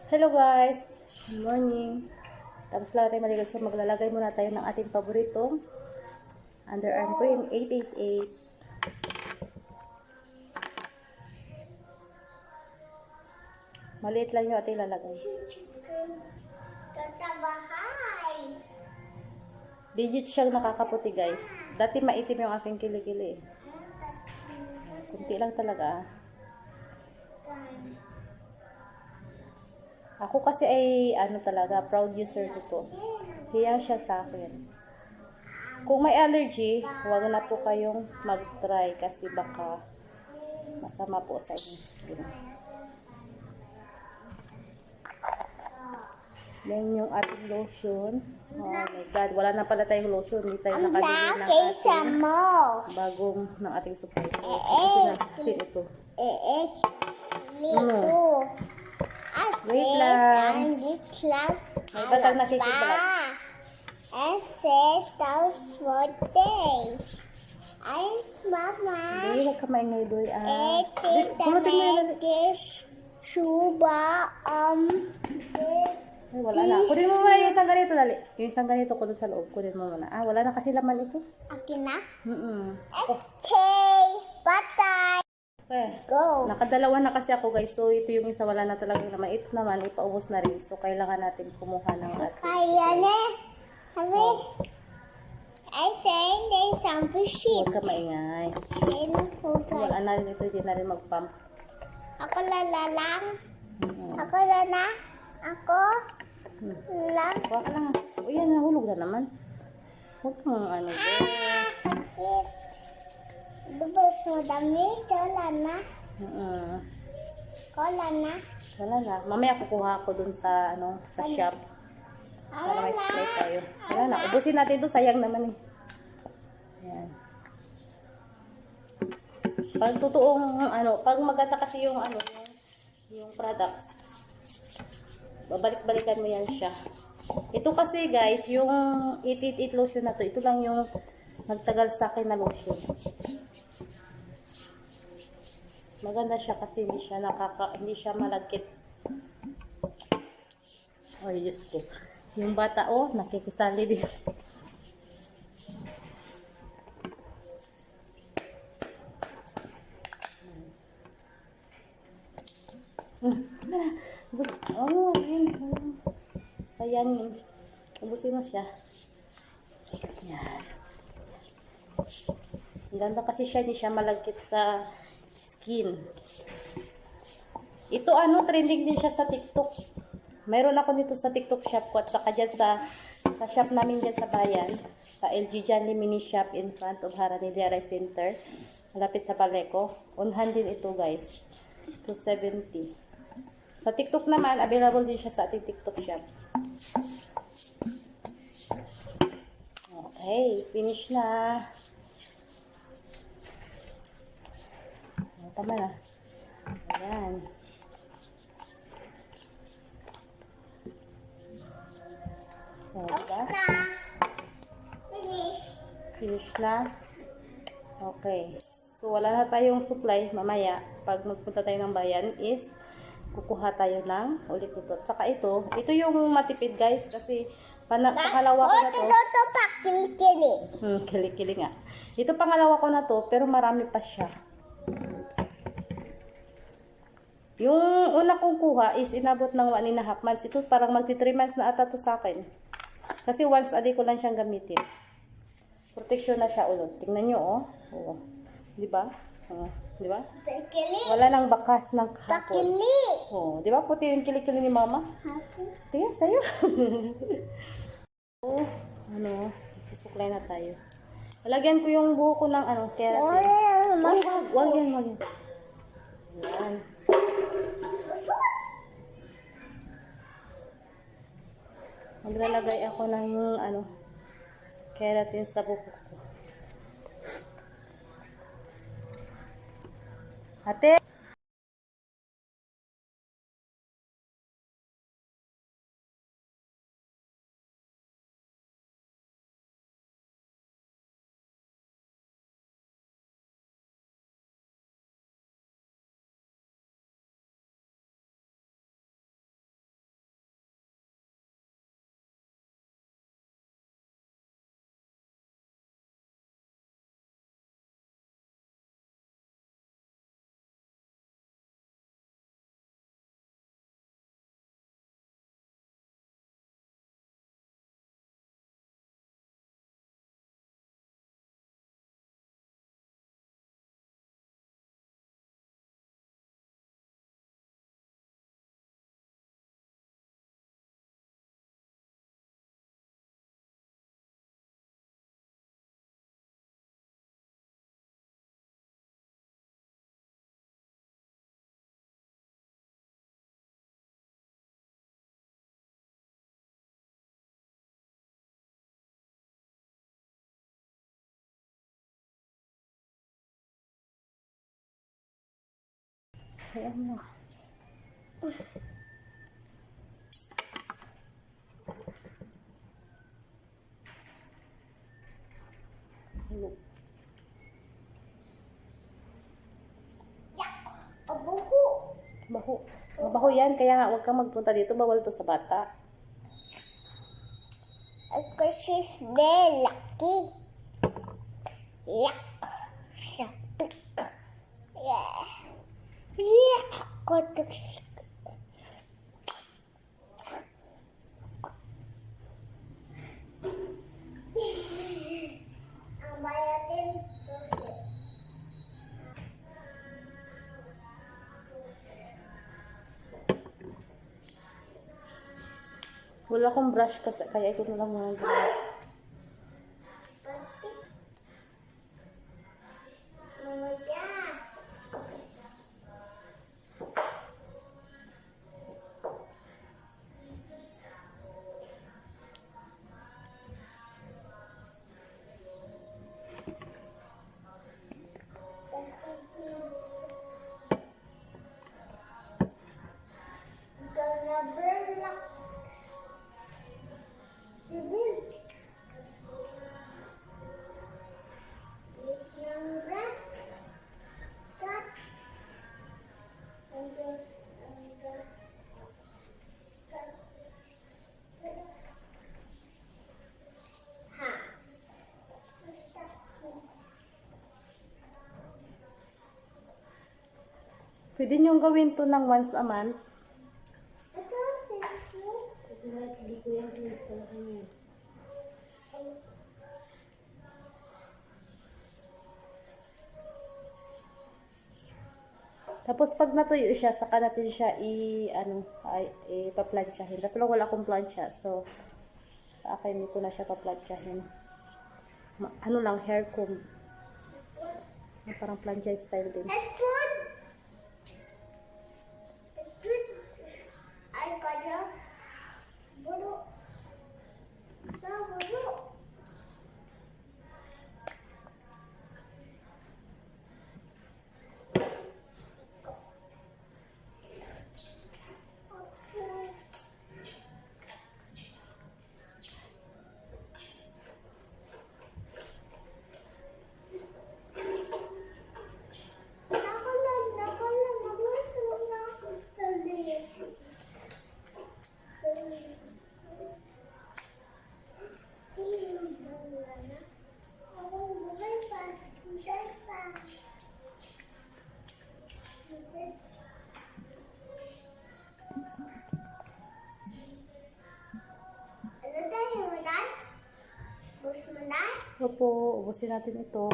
Hello guys! Good morning! Tapos lang tayo maligas. So maglalagay muna tayo ng ating paboritong underarm cream 888. Maliit lang yung ating lalagay. Digit siyang nakakaputi guys. Dati maitim yung aking kilikili. Kunti lang talaga. Ako kasi ay talaga proud user nito. Hiya siya sa akin. Kung may allergy, huwag na po kayong mag-try kasi baka masama po sa inyong skin. Yan yung ating lotion. Oh my God, wala na pala tayong lotion. Hindi tayo nakabili ng ating bagong ng ating supply. So, kasi natin ito. Wait lang. May batang nakikita. Hindi, huwag ka maingay doy. Pulutin mo yung ay, wala na. Kunin mo muna yung isang ganito, dali. Yung isang ganito ko doon sa loob. Kunin mo muna. Wala na kasi laman ito. Akin na? Okay. Patay! Okay. Go! Nakadalawa na kasi ako guys. So, ito yung isa wala na talagang laman. Ito naman, ipaubos na rin. So, kailangan natin kumuha ng ating. Kaya na. Sabi, I think there's some fishy. Huwag ka maingay. Wala na rin ito. Hindi na rin mag-pump. Ako lang. Ako lang. Ako lang. Huwag ka lang. O yan, nahulog na naman. Huwag kang Sakit. Dubos mo dami. Wala na. Wala na. Wala na. Mamaya kukuha ako dun sa, sa shop. Para may spray tayo. Wala na. Ubusin natin ito. Sayang naman eh. Ayan. Pag totoong, pag maganda kasi yung, yung products, babalik-balikan mo yan siya. Ito kasi guys, yung 888 lotion na to, ito lang yung nagtagal sa akin na lotion. Maganda siya kasi hindi siya malagkit. Ay, Diyos ko. Yung bata, nakikisali din. Ayan. Ubusin mo siya. Ayan. Ang ganda kasi siya, hindi siya malagkit sa skin. Ito trending din siya sa TikTok. Mayroon ako dito sa TikTok shop ko at saka dyan sa shop namin dyan sa bayan. Sa LG Janly Mini Shop in front of Harani Diaray Center. Malapit sa Paleco. Unhan din ito guys. 270. Sa TikTok naman, available din siya sa ating TikTok shop. Okay, finish na. Tama na. Ayan. Diba? Finish na. Okay. So, wala na tayong supply. Mamaya, pag magpunta tayo ng bayan is kukuha tayo ng ulit ito. Saka ito yung matipid guys kasi pangalawa ko na to. Ito pa, kilikili. Kilikili nga. Ito pangalawa ko na to pero marami pa siya. Yung una kong kuha is inabot ng 1.5 months. Ito parang magti 3 months na ata to sa akin. Kasi once a day ko lang siyang gamitin. Protection na siya ulit. Tingnan nyo Di ba? Di ba? Wala nang bakas ng hapon. Di ba? Puti yung kilikili ni mama. Tingnan sa'yo. Susuklay na tayo. Lagyan ko yung buho ko ng keratin. Wag yan. Yan. Maglalagay ako ng keratin sa buhok ko. Ate! Ayan na. Yak! Abuho! Baho. Mabaho yan, kaya nga huwag kang magpunta dito. Bawal to sa bata. Because she's very lucky. Yak! Sapik. Yeah. Yak! Kotok. Ang bayatin. Wala akong brush kasi, kaya ito na lang muna gawin. Mama dyan. Gonna relax. Pwede niyong gawin to ng once a month. Tapos pag natuyo siya, saka natin siya ipa-planchahin. Tapos lang wala akong plancha. So, sa akin hindi ko na siya pa-planchahin. Ano lang, hair comb. Parang plancha style din. It's good. It's good. I got you. Buru. So, buru. Opo, ubusin natin ito.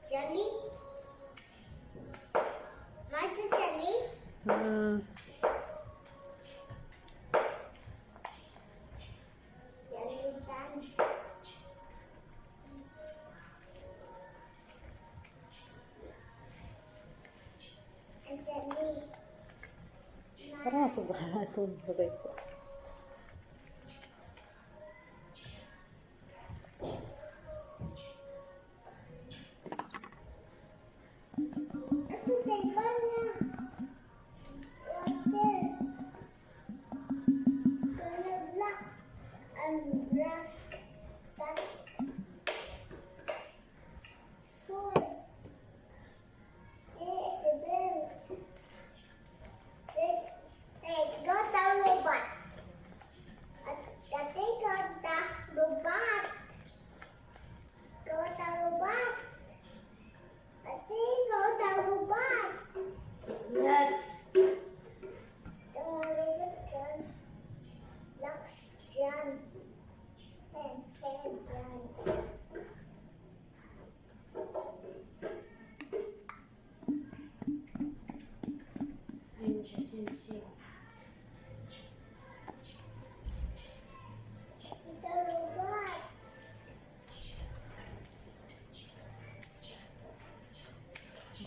Jelly? Marta jelly? Jelly done. And jelly. Parang sobrang na ito. Bagay ko. Ito sa iba na. Right there. Color black and grass. That. Sword. There is the bell. Hey, go the robot. I think got the robot. Go the robot. I think go the robot. Yan. The robot John. Lux John. And John. The robot.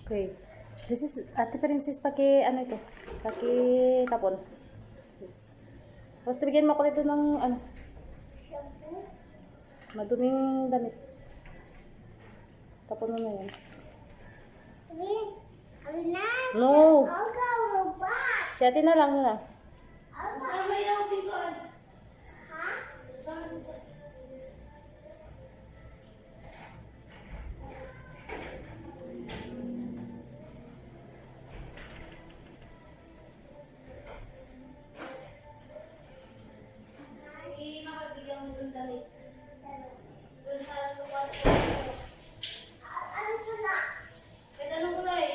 Okay. This is, Ate Princess, ano ito? Tapon. Yes. Tapos bigyan mo ko nito ng, Shampoo. maduming damit. Tapon mo na yan. Three. Alina. No. I'll go robot. Si ate na lang na. Sama yung pintuan. Ha? Sama yung pintuan. Sige, makabigyan mo dun damit. Dun sa lupas. Ano pala? Kahit anong kulay.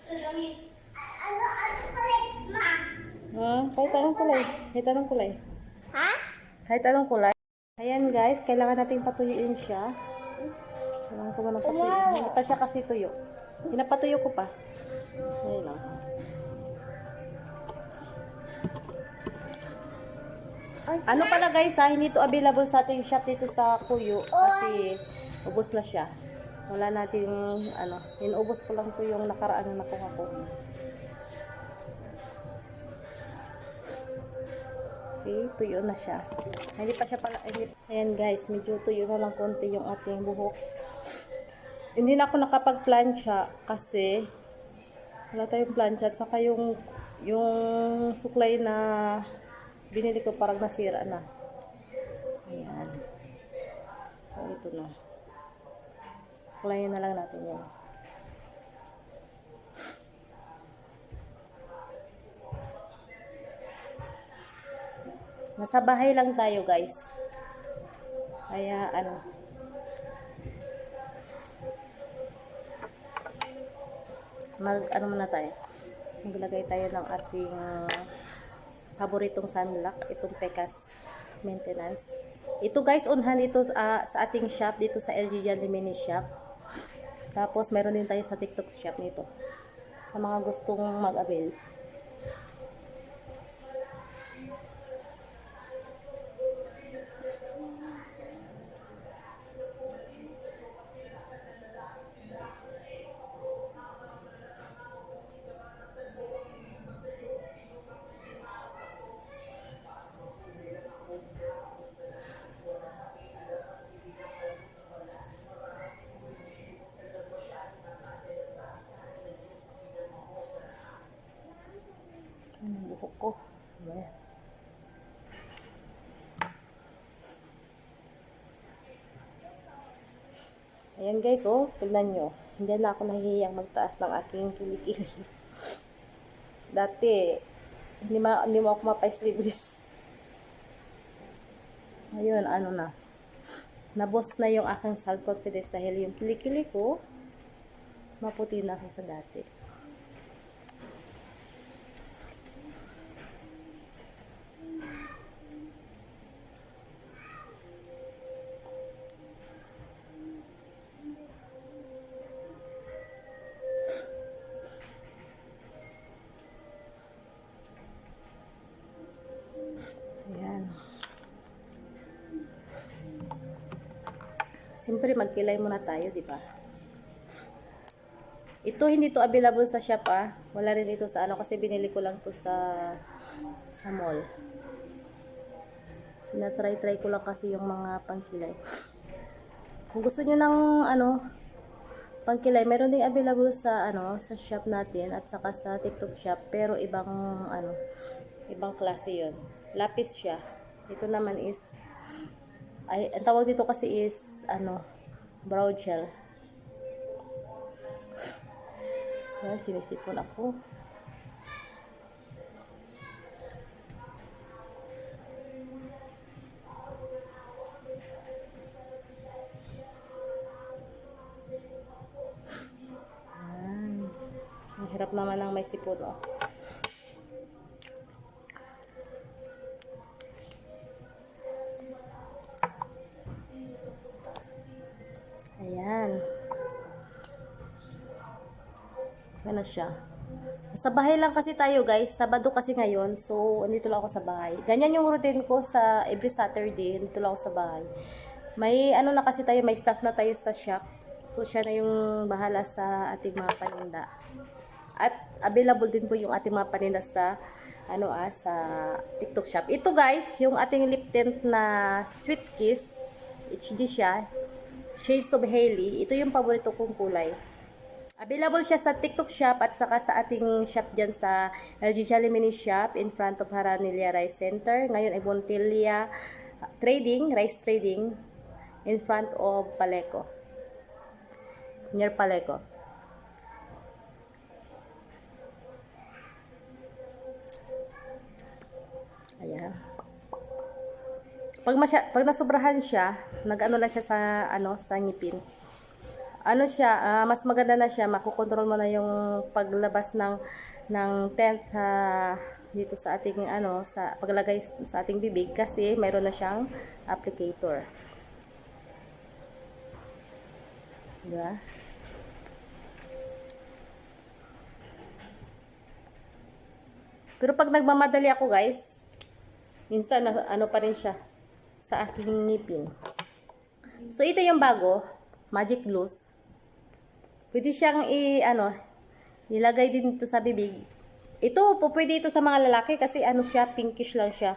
Sa damit. Ano pala, ma? Kahit anong kulay. Kahit anong kulay. Ha? Kahit anong kulay. Ayan guys, kailangan nating patuyuin siya. Kailangan ko muna patuyuin. Hindi pa siya kasi tuyo. Pinapatuyo ko pa. Ayan lang. Ano pala guys ha, hindi ito available sa ating shop dito sa Kuyu kasi ubos na siya. Wala nating inubos ko lang to yung nakaraan na nakuha ko. Okay, tuyo na siya. Hindi pa siya pala, ayan guys, medyo tuyo na lang konti yung ating buhok. Hindi na ako nakapag-plancha kasi wala tayong plancha at saka yung suklay na binili ko parang nasira na. Ayan. So, ito na. Suklayin na lang natin yan. Nasa bahay lang tayo guys. Kaya muna tayo. Maglagay tayo ng ating paboritong sunlock, itong Pecas maintenance. Ito guys, unhan ito sa ating shop dito sa LG Jan Mini Shop. Tapos meron din tayo sa TikTok shop nito. Sa mga gustong mag-avail. Ang buhok ko. Ayan. Ayan guys, oh, tignan nyo. Hindi na ako nahihiyang magtaas ng aking kilikili. Dati, hindi mo ako mapa-sleeveless. Ngayon, na-boss na yung aking self-confidence dahil yung kilikili ko, maputi na kaysa dati. Ayan. Siyempre, magkilay muna tayo, di ba? Ito, hindi to available sa shop, ah. Wala rin ito sa kasi binili ko lang to sa mall. Try ko lang kasi yung mga pangkilay. Kung gusto nyo ng, pangkilay, meron ding available sa, sa shop natin at saka sa TikTok shop. Pero ibang klase yon. Lapis siya. Ito naman is, ang tawag dito kasi is, brow gel. Ayan, sinisipon ako. Ayan. Ang hirap naman ng may sipon, oh. Ayan. Ano siya. Sa bahay lang kasi tayo guys. Sabado kasi ngayon. So, andito lang ako sa bahay. Ganyan yung routine ko sa every Saturday. Andito lang ako sa bahay. May na kasi tayo. May staff na tayo sa shop. So, siya na yung bahala sa ating mga paninda. At available din po yung ating mga paninda sa sa TikTok shop. Ito guys, yung ating lip tint na Sweet Kiss. HD siya. Shades of Hailey. Ito yung paborito kong kulay. Available siya sa TikTok shop at saka sa ating shop dyan sa LG Jolly Mini Shop in front of Haranilla Rice Center. Ngayon ay Montilla Trading, Rice Trading in front of Paleco. Near Paleco. Ayan. Pag nasobrahan siya, nag-ano lang siya sa sa ngipin. Ano siya, mas maganda na siya, makokontrol mo na yung paglabas ng tent sa dito sa ating sa paglagay sa ating bibig kasi mayroon na siyang applicator. Diba? Pero pag nagmamadali ako, guys, minsan ano pa rin siya sa aking ngipin. So ito yung bago, Magic Gloss. Pwede siyang ilagay din ito sa bibig. Ito, pwede ito sa mga lalaki kasi siya, pinkish lang siya.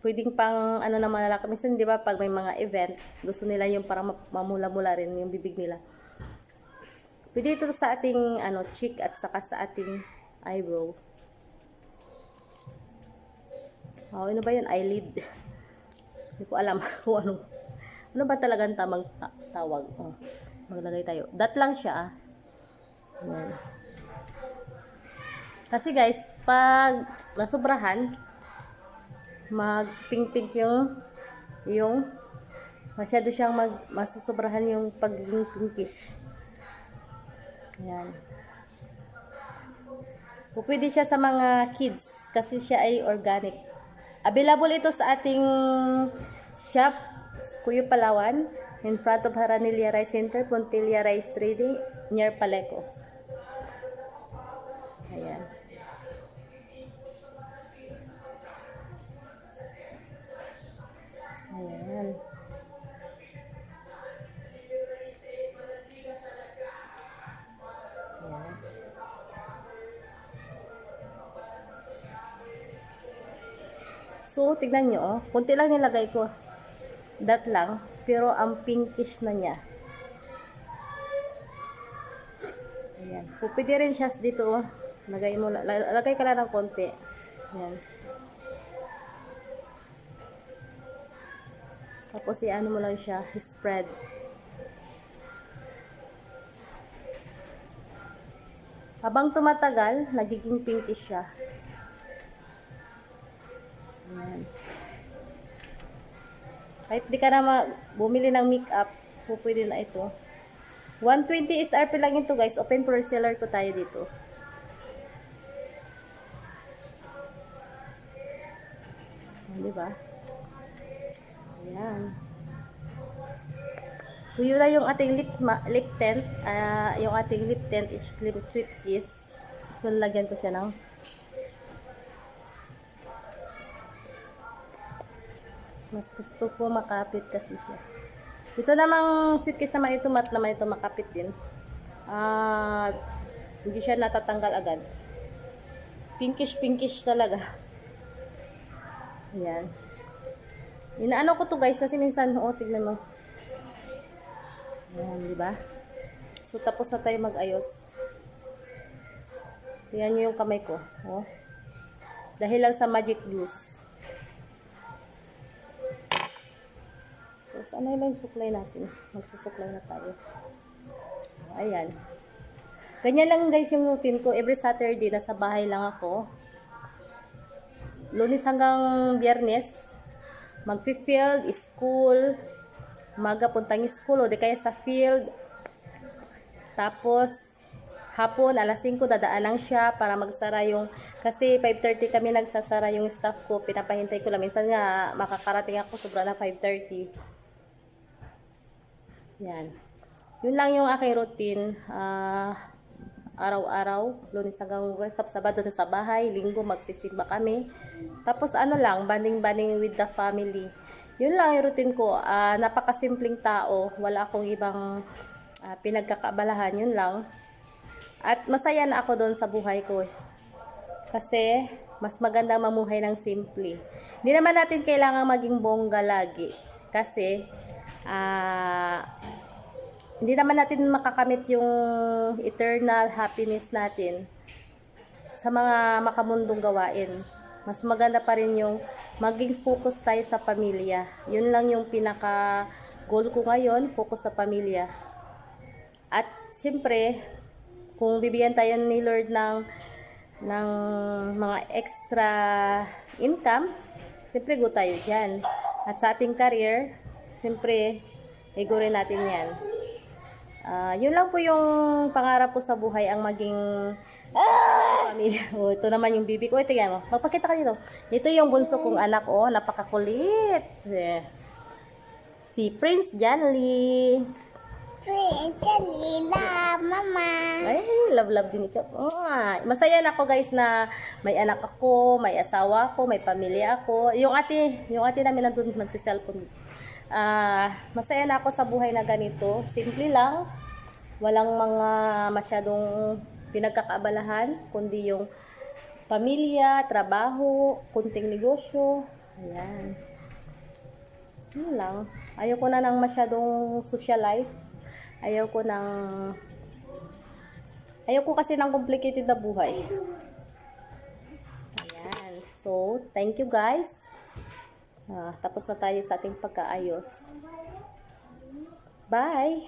Pwedeng pang na mga lalaki. Minsan, di ba, pag may mga event, gusto nila yung parang mamula-mula rin yung bibig nila. Pwede ito sa ating cheek at saka sa ating eyebrow. Ano ba yun? Eyelid. Hindi ko alam kung ano ba talagang tamang tawag. Maglagay tayo. That lang siya. Ayan. Kasi guys, pag nasobrahan, mag-pink-pink yung masyado siyang masusobrahan yung pagiging pinkish. Ayan. Pwede siya sa mga kids kasi siya ay organic. Available ito sa ating shop, Cuyo Palawan, in front of Haranilla Rice Center, Montilla Rice Trading, near Paleco. Ayan. Ayan. Ayan. So, tignan nyo, kunti lang nilagay ko. That lang, pero ang pinkish na niya. Ayan. Pwede rin siya dito, lagay ka lang ng konti. Ayan. Tapos mo lang siya, spread. Habang tumatagal, nagiging pinkish siya. Ayan. Kahit di ka na bumili ng makeup, pwede na ito. 120 SRP lang ito, guys. Open for seller ko tayo dito. Diba? Ayan. Tuyo na yung ating lip tint. Yung ating lip tint, each lip sweet kiss. So, lagyan ko siya ng mas gusto ko makapit kasi siya. Ito namang sweet kiss naman ito, matte naman ito, makapit din. Hindi siya natatanggal agad. Pinkish talaga. Ayan. Inaano ko to, guys, kasi minsan, tignan mo. Ayan, diba? So, tapos na tayo mag-ayos. Tingnan nyo yung kamay ko. Dahil lang sa Magic Gloss. So, saan na yung suklay natin? Magsusuklay na tayo. Ayan. Ganyan lang, guys, yung routine ko. Every Saturday, nasa bahay lang ako. Lunes hanggang Biyernes. Mag-field, school. Umaga puntang school o di kaya sa field. Tapos, hapon, alas 5, dadaan lang siya para magsara yung, kasi 5:30 kami nagsasara yung staff ko. Pinapahintay ko lang. Minsan nga, makakarating ako, sobra na 5:30. Yan. Yun lang yung aking routine. Araw-araw, Lunes hanggang West, tapos Sabado na sa bahay, Linggo magsisimba kami. Tapos lang, banding-banding with the family. Yun lang yung routine ko. Napakasimpleng tao, wala akong ibang pinagkakabalahan, yun lang. At masaya na ako doon sa buhay ko. Kasi mas maganda mamuhay ng simple. Hindi naman natin kailangan maging bongga lagi. Kasi hindi naman natin makakamit yung eternal happiness natin sa mga makamundong gawain. Mas maganda pa rin yung maging focus tayo sa pamilya. Yun lang yung pinaka goal ko ngayon, focus sa pamilya. At siyempre, kung bibigyan tayo ni Lord ng mga extra income, siyempre go tayo dyan. At sa ating career, siyempre, igo rin natin yan. Yun lang po yung pangarap ko sa buhay, ang maging pamilya. Oh, ito naman yung bibi ko. Tingnan mo. Magpakita ka dito. Ito yung bunso kong anak. Oh, napakakulit. Si Prince Janly. Lila, Mama. Ay, love din ito. Masaya na ako guys na may anak ako, may asawa ako, may pamilya ako. Yung ate namin nandun nagsiselfone. Masaya na ako sa buhay na ganito. Simple lang. Walang mga masyadong pinagkakaabalahan, kundi yung pamilya, trabaho, kunting negosyo. Ayan. Yun lang. Ayaw ko na ng masyadong social life. Ayaw ko kasi ng complicated na buhay. Ayan. So, thank you guys. Tapos na tayo sa ating pagkaayos. Bye!